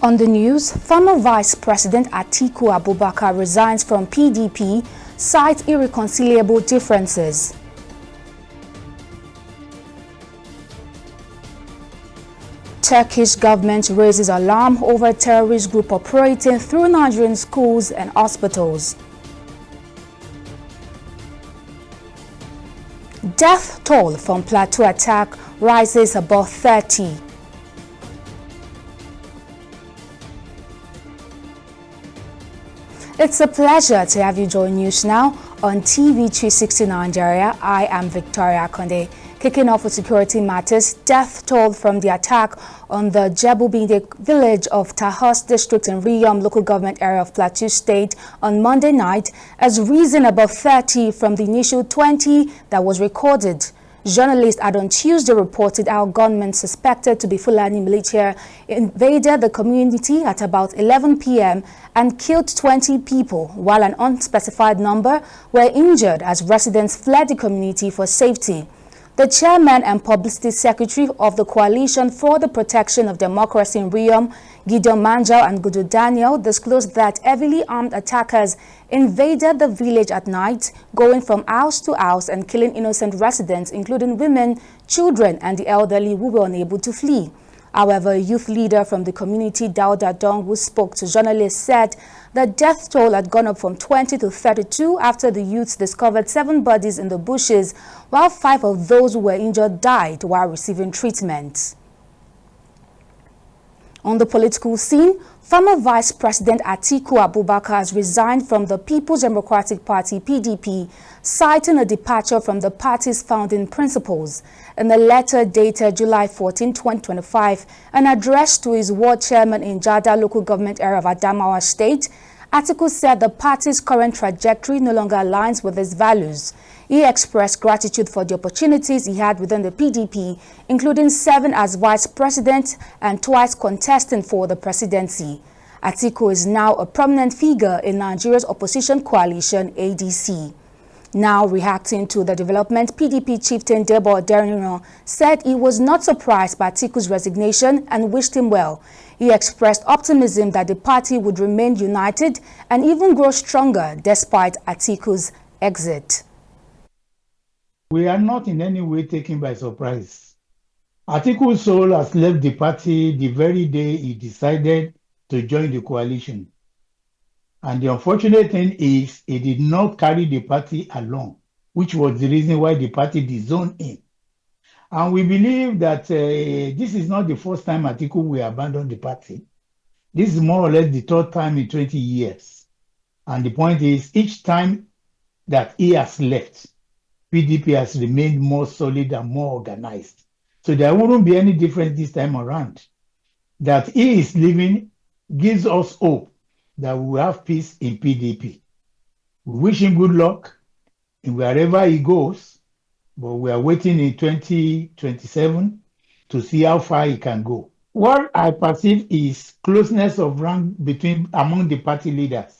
On the news, former Vice President Atiku Abubakar resigns from PDP, cites irreconcilable differences. Turkish government raises alarm over terrorist group operating through Nigerian schools and hospitals. Death toll from Plateau attack rises above 30. It's a pleasure to have you join News Now on TV 360 Nigeria. I am Victoria Konde. Kicking off with security matters, death toll from the attack on the Jebubinde village of Tahos district in Riyom local government area of Plateau State on Monday night has risen above 30 from the initial 20 that was recorded. Journalists had on Tuesday reported how gunmen suspected to be Fulani militia invaded the community at about 11 p.m. and killed 20 people, while an unspecified number were injured as residents fled the community for safety. The chairman and publicity secretary of the Coalition for the Protection of Democracy in Riyom, Gideon Manjao and Gudu Daniel, disclosed that heavily armed attackers invaded the village at night, going from house to house and killing innocent residents, including women, children, and the elderly who were unable to flee. However, a youth leader from the community, Dauda Dong, who spoke to journalists, said the death toll had gone up from 20 to 32 after the youths discovered 7 bodies in the bushes, while 5 of those who were injured died while receiving treatment. On the political scene, former Vice President Atiku Abubakar has resigned from the People's Democratic Party (PDP), citing a departure from the party's founding principles. In a letter dated July 14, 2025, and addressed to his ward chairman in Jada local government area of Adamawa State, Atiku said the party's current trajectory no longer aligns with his values. He expressed gratitude for the opportunities he had within the PDP, including serving as vice president and twice contesting for the presidency. Atiku is now a prominent figure in Nigeria's opposition coalition, ADC. Now reacting to the development, PDP chieftain Debo Derino said he was not surprised by Atiku's resignation and wished him well. He expressed optimism that the party would remain united and even grow stronger despite Atiku's exit. We are not in any way taken by surprise. Atiku's soul has left the party the very day he decided to join the coalition. And the unfortunate thing is he did not carry the party along, which was the reason why the party disowned him. And we believe that this is not the first time Atiku will abandon the party. This is more or less the 3rd time in 20 years. And the point is, each time that he has left, PDP has remained more solid and more organized. So there wouldn't be any difference this time around. That he is leaving gives us hope that we will have peace in PDP. We wish him good luck in wherever he goes, but we are waiting in 2027 to see how far he can go. What I perceive is closeness of rank among the party leaders.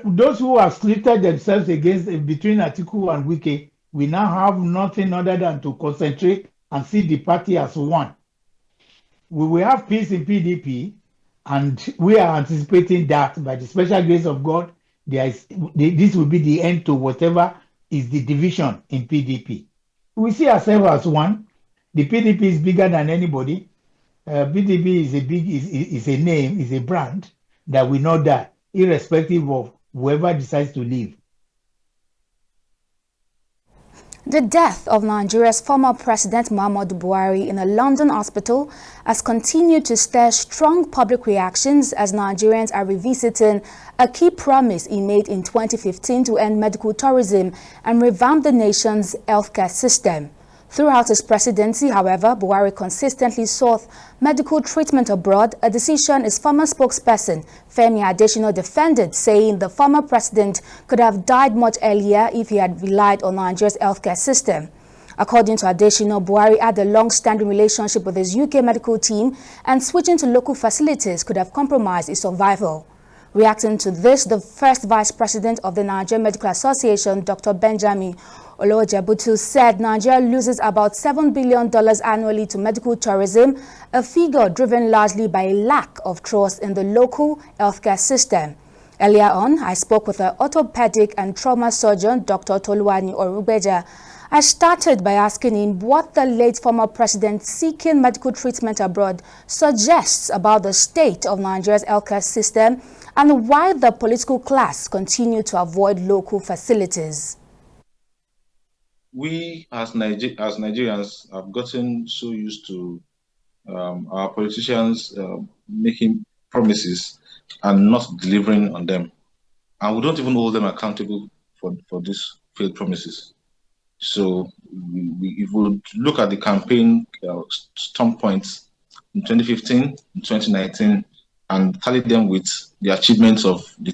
Those who have splitted themselves between Atiku and Wike, we now have nothing other than to concentrate and see the party as one. We will have peace in PDP, and we are anticipating that by the special grace of God, this will be the end to whatever is the division in PDP. We see ourselves as one. The PDP is bigger than anybody. PDP is a name, is a brand that will not die, irrespective of whoever decides to leave. The death of Nigeria's former President Muhammadu Buhari in a London hospital has continued to stir strong public reactions as Nigerians are revisiting a key promise he made in 2015 to end medical tourism and revamp the nation's healthcare system. Throughout his presidency, however, Buhari consistently sought medical treatment abroad, a decision his former spokesperson, Femi Adesina, defended, saying the former president could have died much earlier if he had relied on Nigeria's healthcare system. According to Adesina, Buhari had a long-standing relationship with his UK medical team, and switching to local facilities could have compromised his survival. Reacting to this, the first vice president of the Nigerian Medical Association, Dr. Benjamin Olojebutu said Nigeria loses about $7 billion annually to medical tourism, a figure driven largely by a lack of trust in the local healthcare system. Earlier on, I spoke with an orthopedic and trauma surgeon, Dr. Toluwani Orubeja. I started by asking him what the late former president seeking medical treatment abroad suggests about the state of Nigeria's healthcare system and why the political class continue to avoid local facilities. We as Nigerians have gotten so used to our politicians making promises and not delivering on them. And we don't even hold them accountable for these failed promises. So if we look at the campaign strong points in 2015, in 2019, and tally them with the achievements of the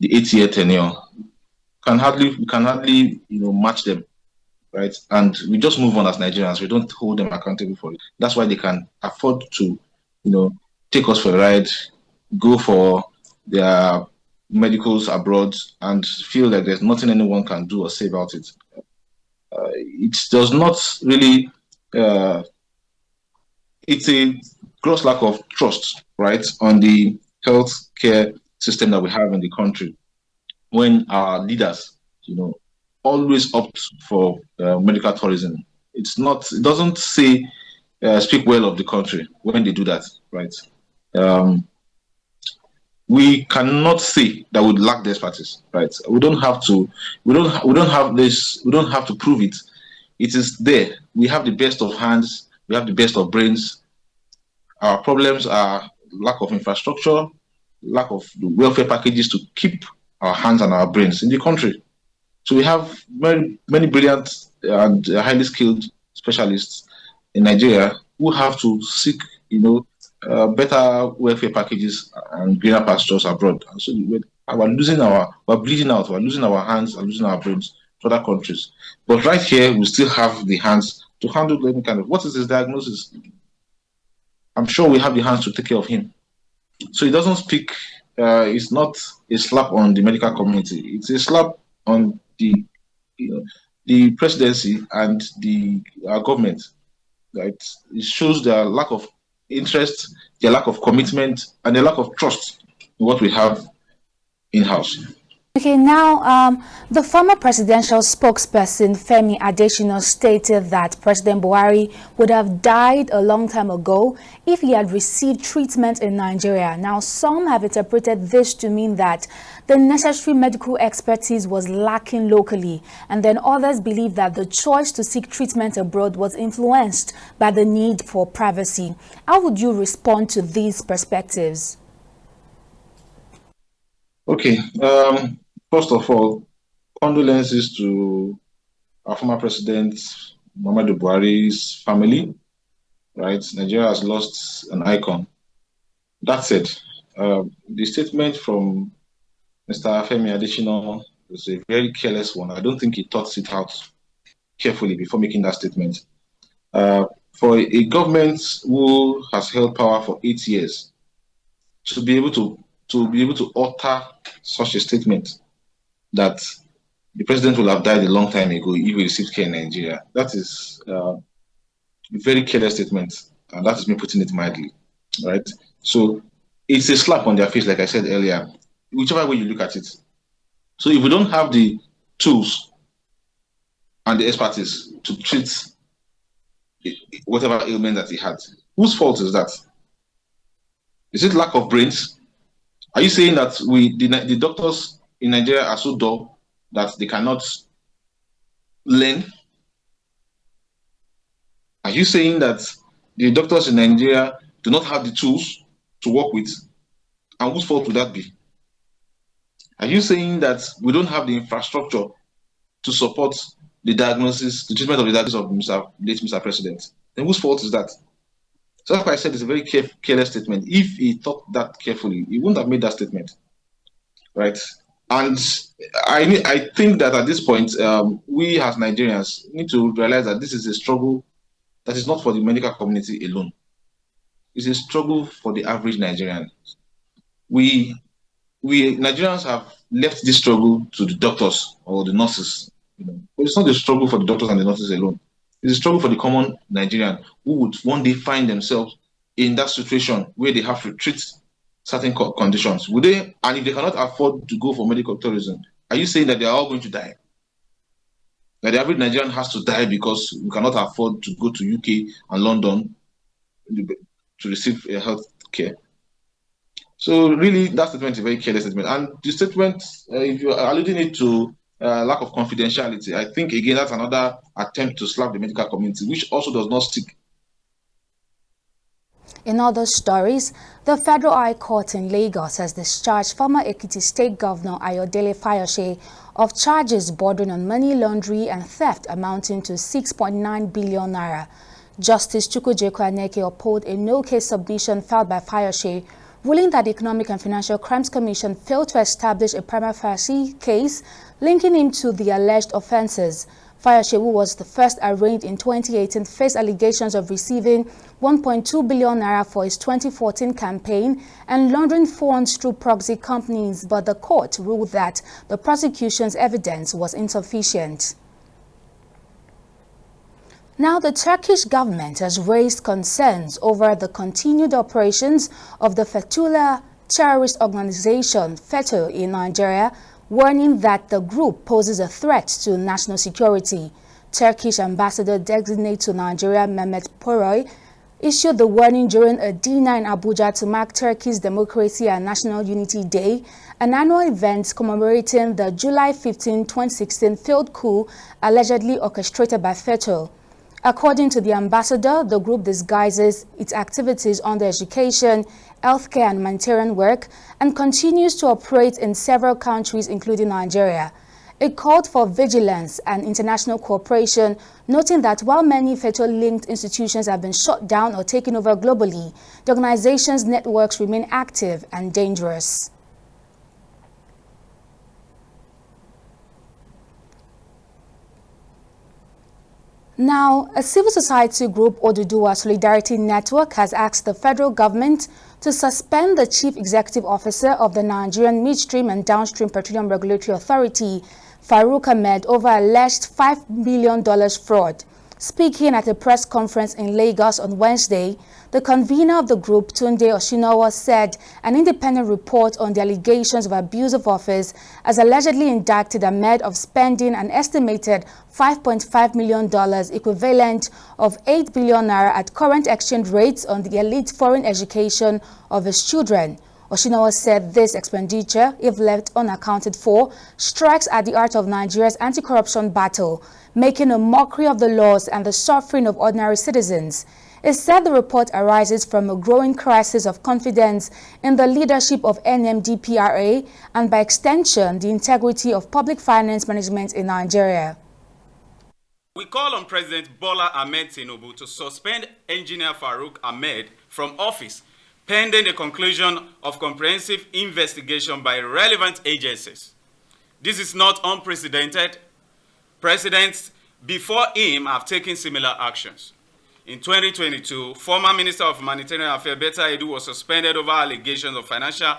8-year tenure, we can hardly match them, right? And we just move on as Nigerians. We don't hold them accountable for it. That's why they can afford to, take us for a ride, go for their medicals abroad, and feel like there's nothing anyone can do or say about it. It does not really. It's a gross lack of trust, right, on the healthcare system that we have in the country. When our leaders, always opt for medical tourism, it doesn't speak well of the country when they do that, right? We cannot say that we lack the expertise, right? We don't have to prove it. It is there. We have the best of hands, we have the best of brains. Our problems are lack of infrastructure, lack of the welfare packages to keep our hands and our brains in the country. So we have many brilliant and highly skilled specialists in Nigeria who have to seek, better welfare packages and greener pastures abroad. And so we're bleeding out, we're losing our hands and losing our brains to other countries. But right here, we still have the hands to handle any kind of, what is his diagnosis? I'm sure we have the hands to take care of him. So it doesn't speak, it's not a slap on the medical community. It's a slap on the presidency and our government. Right? It shows their lack of interest, their lack of commitment, and their lack of trust in what we have in-house. Okay, now the former presidential spokesperson Femi Adesina stated that President Buhari would have died a long time ago if he had received treatment in Nigeria. Now, some have interpreted this to mean that the necessary medical expertise was lacking locally, and then others believe that the choice to seek treatment abroad was influenced by the need for privacy. How would you respond to these perspectives? Okay. First of all, condolences to our former president, Muhammadu Buhari's family, right? Nigeria has lost an icon. That said, the statement from Mr. Femi Adesina was a very careless one. I don't think he thought it out carefully before making that statement. For a government who has held power for 8 years, to be able to utter such a statement that the president will have died a long time ago if he received care in Nigeria. That is a very careless statement, and that is me putting it mildly, right? So it's a slap on their face, like I said earlier, whichever way you look at it. So if we don't have the tools and the expertise to treat whatever ailment that he had, whose fault is that? Is it lack of brains? Are you saying that the doctors in Nigeria are so dull that they cannot learn? Are you saying that the doctors in Nigeria do not have the tools to work with? And whose fault would that be? Are you saying that we don't have the infrastructure to support the treatment of the diagnosis of late Mr. President? Then whose fault is that? So that's why I said it's a very careless statement. If he thought that carefully, he wouldn't have made that statement, right? And I think that at this point, we as Nigerians need to realize that this is a struggle that is not for the medical community alone. It's a struggle for the average Nigerian. We Nigerians have left this struggle to the doctors or the nurses But it's not a struggle for the doctors and the nurses alone. It's a struggle for the common Nigerian who would one day find themselves in that situation where they have to treat certain conditions. Would they, and if they cannot afford to go for medical tourism, are you saying that they are all going to die? That the average Nigerian has to die because we cannot afford to go to UK and London to receive health care? So really, that statement is a very careless statement. And the statement, if you're alluding it to lack of confidentiality, I think, again, that's another attempt to slap the medical community, which also does not stick. In other stories, the Federal High Court in Lagos has discharged former Ekiti State Governor Ayodele Fayose of charges bordering on money laundering and theft amounting to 6.9 billion naira. Justice Chukwujekwu Aneke upheld a no-case submission filed by Fayose, ruling that the Economic and Financial Crimes Commission failed to establish a prima facie case linking him to the alleged offences. Fayose, who was the first arraigned in 2018, faced allegations of receiving 1.2 billion naira for his 2014 campaign and laundering funds through proxy companies, but the court ruled that the prosecution's evidence was insufficient. Now, the Turkish government has raised concerns over the continued operations of the Fethullah terrorist organization, FETÖ, in Nigeria, warning that the group poses a threat to national security. Turkish ambassador designate to Nigeria, Mehmet Poroy, issued the warning during a dinner in Abuja to mark Turkey's Democracy and National Unity Day, an annual event commemorating the July 15, 2016 failed coup allegedly orchestrated by FETÖ. According to the ambassador, the group disguises its activities under education, healthcare and humanitarian work and continues to operate in several countries, including Nigeria. It called for vigilance and international cooperation, noting that while many FETÖ-linked institutions have been shut down or taken over globally, the organization's networks remain active and dangerous. Now, a civil society group, Oduduwa Solidarity Network, has asked the federal government to suspend the chief executive officer of the Nigerian Midstream and Downstream Petroleum Regulatory Authority, Farouk Ahmed, over alleged $5 million fraud. Speaking at a press conference in Lagos on Wednesday, the convener of the group, Tunde Oshinawa, said an independent report on the allegations of abuse of office has allegedly indicted Ahmed of spending an estimated $5.5 million, equivalent of 8 billion naira at current exchange rates, on the elite foreign education of his children. Oshinawa said this expenditure, if left unaccounted for, strikes at the heart of Nigeria's anti-corruption battle, making a mockery of the laws and the suffering of ordinary citizens. It said the report arises from a growing crisis of confidence in the leadership of NMDPRA and, by extension, the integrity of public finance management in Nigeria. We call on President Bola Ahmed Tinubu to suspend Engineer Farouk Ahmed from office pending the conclusion of comprehensive investigation by relevant agencies. This is not unprecedented. Presidents before him have taken similar actions. In 2022, former Minister of Humanitarian Affairs Betta Edu was suspended over allegations of financial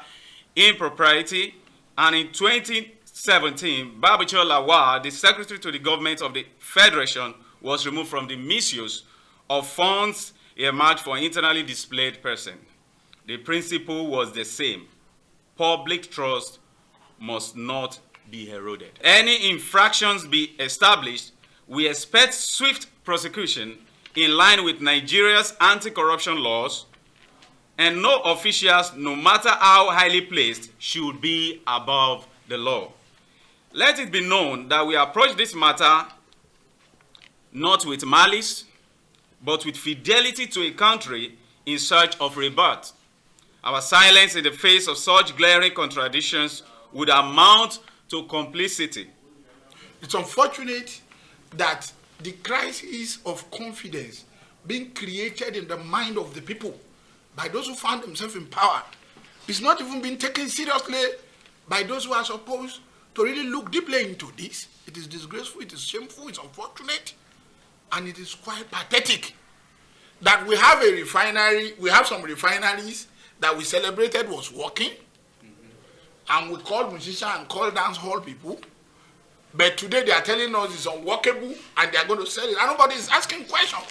impropriety, and in 2017, Babacho Lawal, the Secretary to the Government of the Federation, was removed from the misuse of funds earmarked for internally displaced persons. The principle was the same: public trust must not be eroded. Any infractions be established, we expect swift prosecution in line with Nigeria's anti-corruption laws, and no officials, no matter how highly placed, should be above the law. Let it be known that we approach this matter not with malice, but with fidelity to a country in search of rebirth. Our silence in the face of such glaring contradictions would amount to complicity. It's unfortunate that the crisis of confidence being created in the mind of the people by those who found themselves in power is not even being taken seriously by those who are supposed to really look deeply into this. It is disgraceful, it is shameful, it's unfortunate, and it is quite pathetic that we have a refinery, we have some refineries that we celebrated was working, and we called musicians and called dance hall people, But today they are telling us it's unworkable and they are going to sell it. And nobody is asking questions.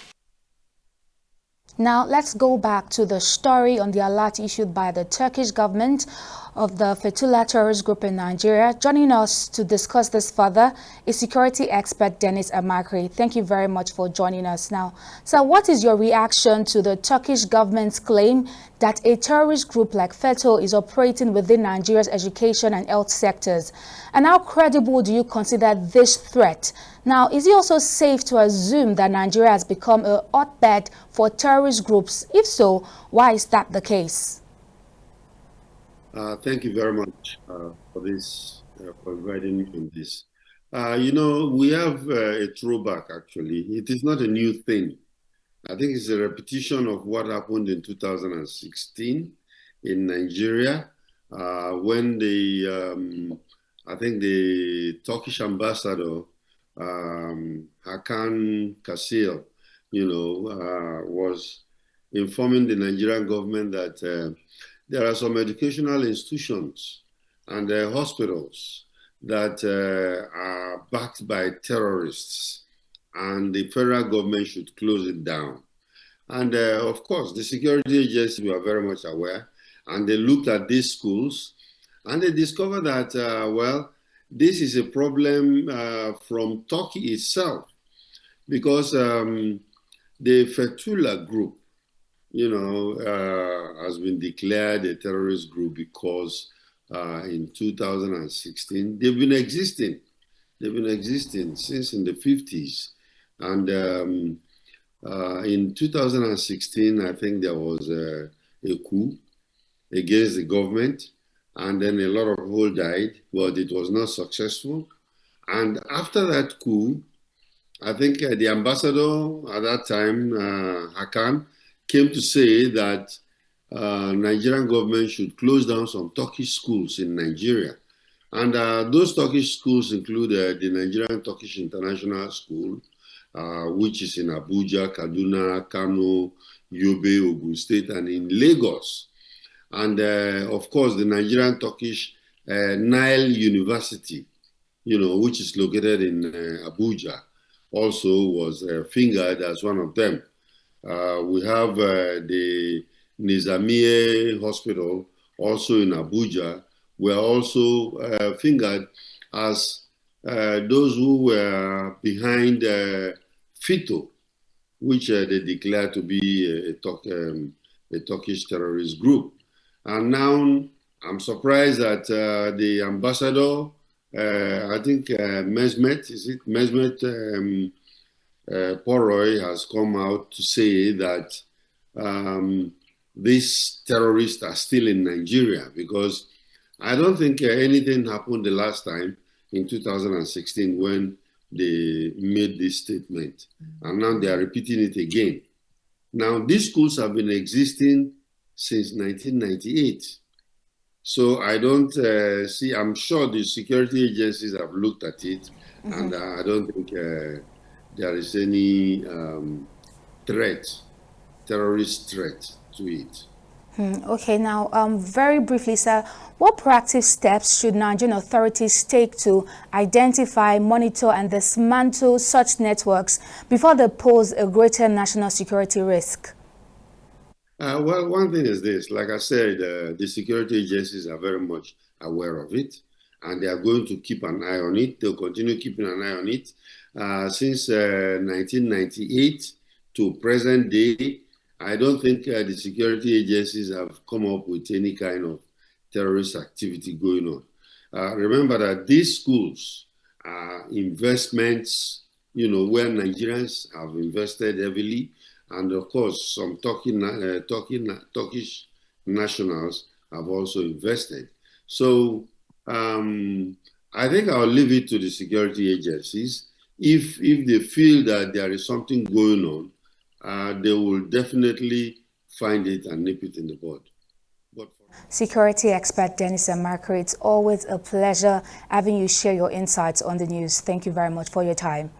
Now, let's go back to the story on the alert issued by the Turkish government of the Fethullah terrorist group in Nigeria. Joining us to discuss this further is security expert Dennis Amakri. Thank you very much for joining us now. So what is your reaction to the Turkish government's claim that a terrorist group like FETÖ is operating within Nigeria's education and health sectors? And how credible do you consider this threat? Now, is it also safe to assume that Nigeria has become a hotbed for terrorist groups? If so, why is that the case? Thank you very much for this, for inviting me on this. You know, we have a throwback, actually. It is not a new thing. I think it's a repetition of what happened in 2016 in Nigeria when I think the Turkish ambassador, Hakan Kasil, was informing the Nigerian government that there are some educational institutions and hospitals that are backed by terrorists, and the federal government should close it down. And of course, the security agencies were very much aware, and they looked at these schools, and they discovered that, well, this is a problem from Turkey itself, because the Fethullah group, has been declared a terrorist group because in 2016, they've been existing since in the 50s. And in 2016, I think there was a coup against the government, and then a lot of people died, but it was not successful. And after that coup, I think the ambassador at that time, Hakan, came to say that Nigerian government should close down some Turkish schools in Nigeria. And those Turkish schools include the Nigerian Turkish International School, which is in Abuja, Kaduna, Kano, Yobe, Ogun State, and in Lagos. And of course, the Nigerian Turkish Nile University, which is located in Abuja, also was fingered as one of them. We have the Nizamiye Hospital, also in Abuja, were also fingered as those who were behind FETÖ, which they declared to be a Turkish terrorist group. And now I'm surprised that the ambassador, I think Mehmet Poroy has come out to say that these terrorists are still in Nigeria, because I don't think anything happened the last time in 2016 when they made this statement. And now they are repeating it again. Now, these schools have been existing since 1998. So I don't see, I'm sure the security agencies have looked at it, and I don't think there is any terrorist threat to it. Okay, now, very briefly, sir, what proactive steps should Nigerian authorities take to identify, monitor, and dismantle such networks before they pose a greater national security risk? Well, one thing is this, like I said, the security agencies are very much aware of it, and they are going to keep an eye on it. They'll continue keeping an eye on it. Since 1998 to present day, I don't think the security agencies have come up with any kind of terrorist activity going on. Remember that these schools are investments, where Nigerians have invested heavily, and of course, some Turkish nationals have also invested. So I think I'll leave it to the security agencies. If they feel that there is something going on, they will definitely find it and nip it in the bud. Security expert Dennis Amakri, it's always a pleasure having you share your insights on the news. Thank you very much for your time.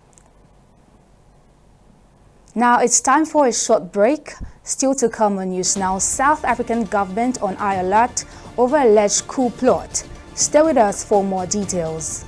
Now it's time for a short break. Still to come on News Now, South African government on high alert over alleged coup plot. Stay with us for more details.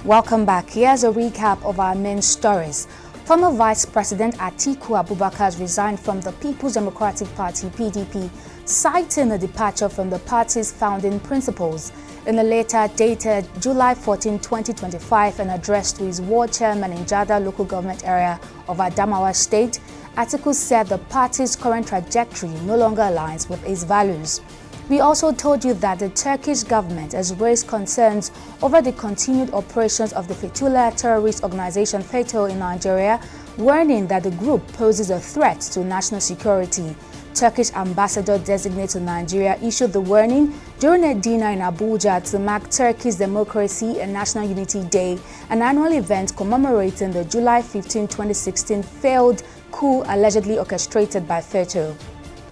Welcome back. Here's a recap of our main stories. Former Vice President Atiku Abubakar has resigned from the People's Democratic Party (PDP), citing a departure from the party's founding principles. In a letter dated July 14, 2025, and addressed to his ward chairman in Jada local government area of Adamawa State, Atiku said the party's current trajectory no longer aligns with his values. We also told you that the Turkish government has raised concerns over the continued operations of the Fethullah terrorist organization FETÖ in Nigeria, warning that the group poses a threat to national security. Turkish ambassador designate to Nigeria issued the warning during a dinner in Abuja to mark Turkey's Democracy and National Unity Day, an annual event commemorating the July 15, 2016 failed coup allegedly orchestrated by FETÖ.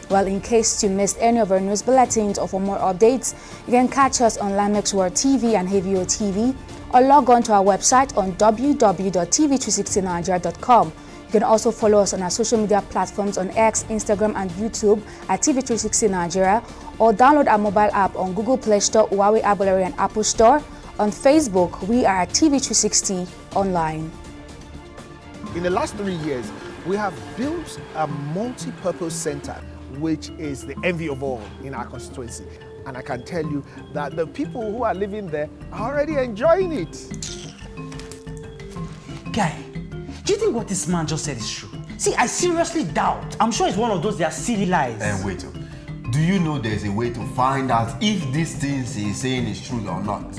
Well, in case you missed any of our news bulletins or for more updates, you can catch us on Limex World TV and Havio TV, or log on to our website on www.tv360nigeria.com. You can also follow us on our social media platforms on X, Instagram, and YouTube at TV360 Nigeria, or download our mobile app on Google Play Store, Huawei App Gallery, and Apple Store. On Facebook, we are at TV360 Online. In the last 3 years, we have built a multi-purpose center, which is the envy of all in our constituency. And I can tell you that the people who are living there are already enjoying it. Guy, do you think what this man just said is true? See, I seriously doubt. I'm sure it's one of those their silly lies. And wait, do you know there's a way to find out if these things he's saying is true or not?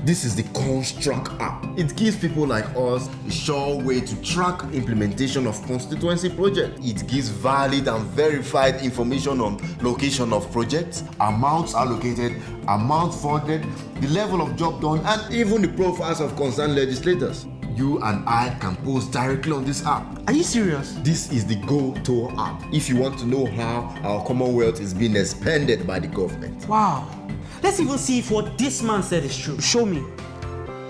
This is the Construct app. It gives people like us a sure way to track implementation of constituency projects. It gives valid and verified information on location of projects, amounts allocated, amount funded, the level of job done, and even the profiles of concerned legislators. You and I can post directly on this app. Are you serious? This is the Go-To app if you want to know how our Commonwealth is being expanded by the government. Wow. Let's even see if what this man said is true. Show me.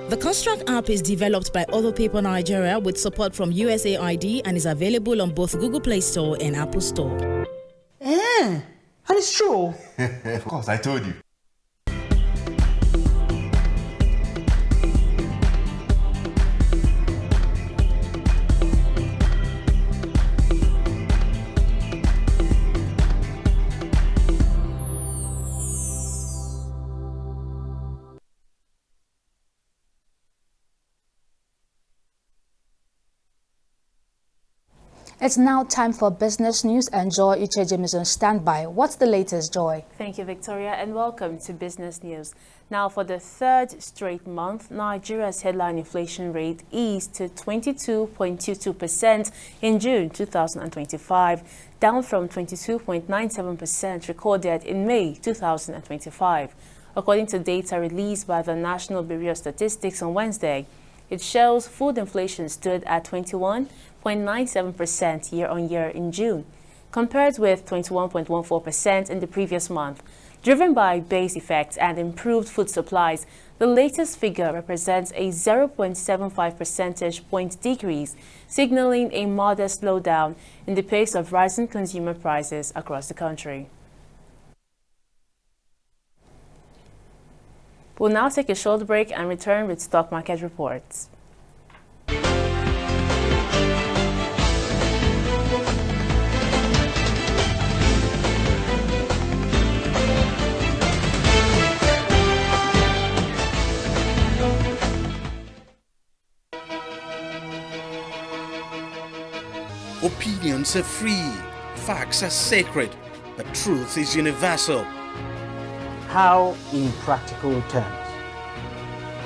The Construct app is developed by Other Paper Nigeria with support from USAID and is available on both Google Play Store and Apple Store. And it's true. Of course, I told you. It's now time for business news, and Joy Uchejim is on standby. What's the latest, Joy? Thank you, Victoria, and welcome to Business News. Now, for the third straight month, Nigeria's headline inflation rate eased to 22.22% in June 2025, down from 22.97% recorded in May 2025. According to data released by the National Bureau of Statistics on Wednesday, it shows food inflation stood at 21.97% year-on-year in June, compared with 21.14% in the previous month. Driven by base effects and improved food supplies, the latest figure represents a 0.75 percentage point decrease, signaling a modest slowdown in the pace of rising consumer prices across the country. We'll now take a short break and return with stock market reports. Opinions are free, facts are sacred, but truth is universal. How, in practical terms,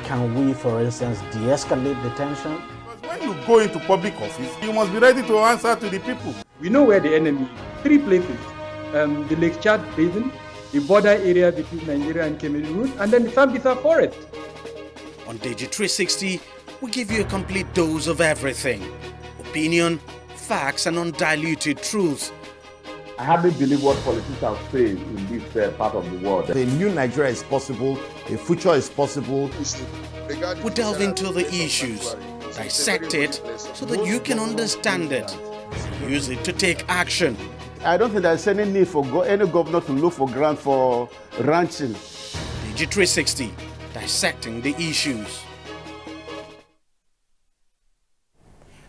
can we, for instance, de-escalate the tension? When you go into public office, you must be ready to answer to the people. We know where the enemy is. 3 places, the Lake Chad Basin, the border area between Nigeria and Cameroon, and then the Sambisa Forest. On Digi 360, we give you a complete dose of everything. Opinion, facts, and undiluted truth. I hardly believe what politicians say in this part of the world. A new Nigeria is possible, a future is possible. We delve into the issues, dissect it so that you can understand it, use it to take action. I don't think there's any need for any governor to look for grant for ranching. Digi 360, dissecting the issues.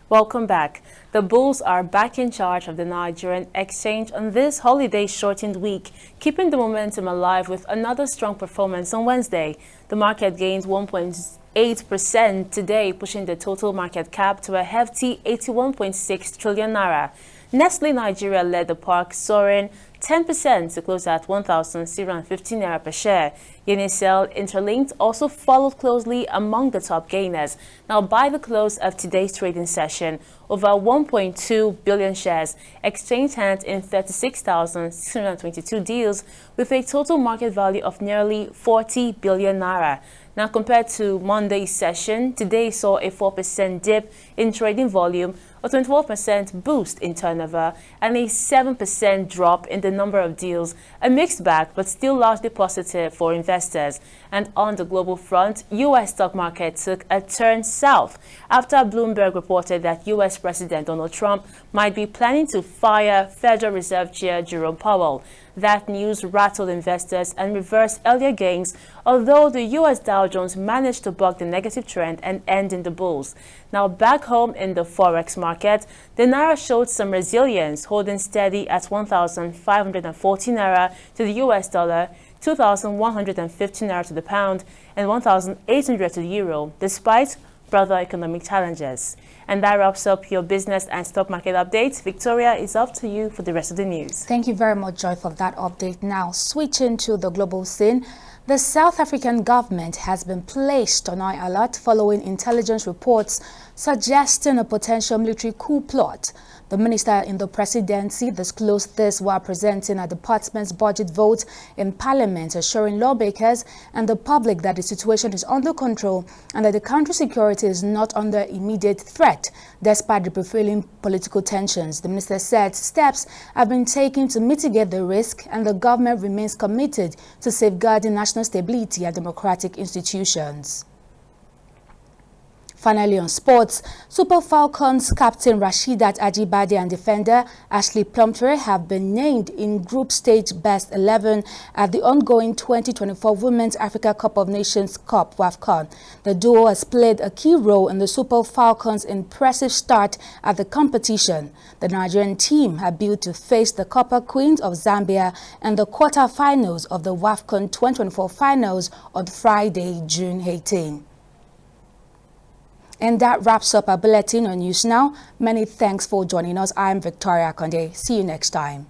Welcome back. The Bulls are back in charge of the Nigerian exchange on this holiday-shortened week, keeping the momentum alive with another strong performance on Wednesday. The market gained 1.8% today, pushing the total market cap to a hefty 81.6 trillion naira. Nestle Nigeria led the park, soaring 10% to close at 1,015 naira per share. Unicel Interlinked also followed closely among the top gainers. Now, by the close of today's trading session, over 1.2 billion shares exchanged hands in 36,622 deals with a total market value of nearly 40 billion naira. Now, compared to Monday's session, today saw a 4% dip in trading volume, a 24% boost in turnover, and a 7% drop in the number of deals. A mixed bag, but still largely positive for investors. And on the global front, U.S. stock market took a turn south after Bloomberg reported that U.S. President Donald Trump might be planning to fire Federal Reserve Chair Jerome Powell. That news rattled investors and reversed earlier gains, although the U.S. Dow Jones managed to buck the negative trend and end in the bulls. Now, back home in the forex market, the naira showed some resilience, holding steady at 1,540 naira to the U.S. dollar, 2,150 naira to the pound, and 1,800 to the euro, despite broader economic challenges. And that wraps up your business and stock market updates. Victoria, it's up to you for the rest of the news. Thank you very much, Joy, for that update. Now, switching to the global scene, the South African government has been placed on high alert following intelligence reports suggesting a potential military coup plot. The minister in the presidency disclosed this while presenting a department's budget vote in Parliament, assuring lawmakers and the public that the situation is under control and that the country's security is not under immediate threat, despite the prevailing political tensions. The minister said steps have been taken to mitigate the risk and the government remains committed to safeguarding national stability and democratic institutions. Finally, on sports, Super Falcons captain Rasheedat Ajibade and defender Ashley Plumtree have been named in group stage best 11 at the ongoing 2024 Women's Africa Cup of Nations Cup WAFCON. The duo has played a key role in the Super Falcons' impressive start at the competition. The Nigerian team are built to face the Copper Queens of Zambia in the quarterfinals of the WAFCON 2024 finals on Friday, June 18. And that wraps up our bulletin on News Now. Many thanks for joining us. I'm Victoria Conde. See you next time.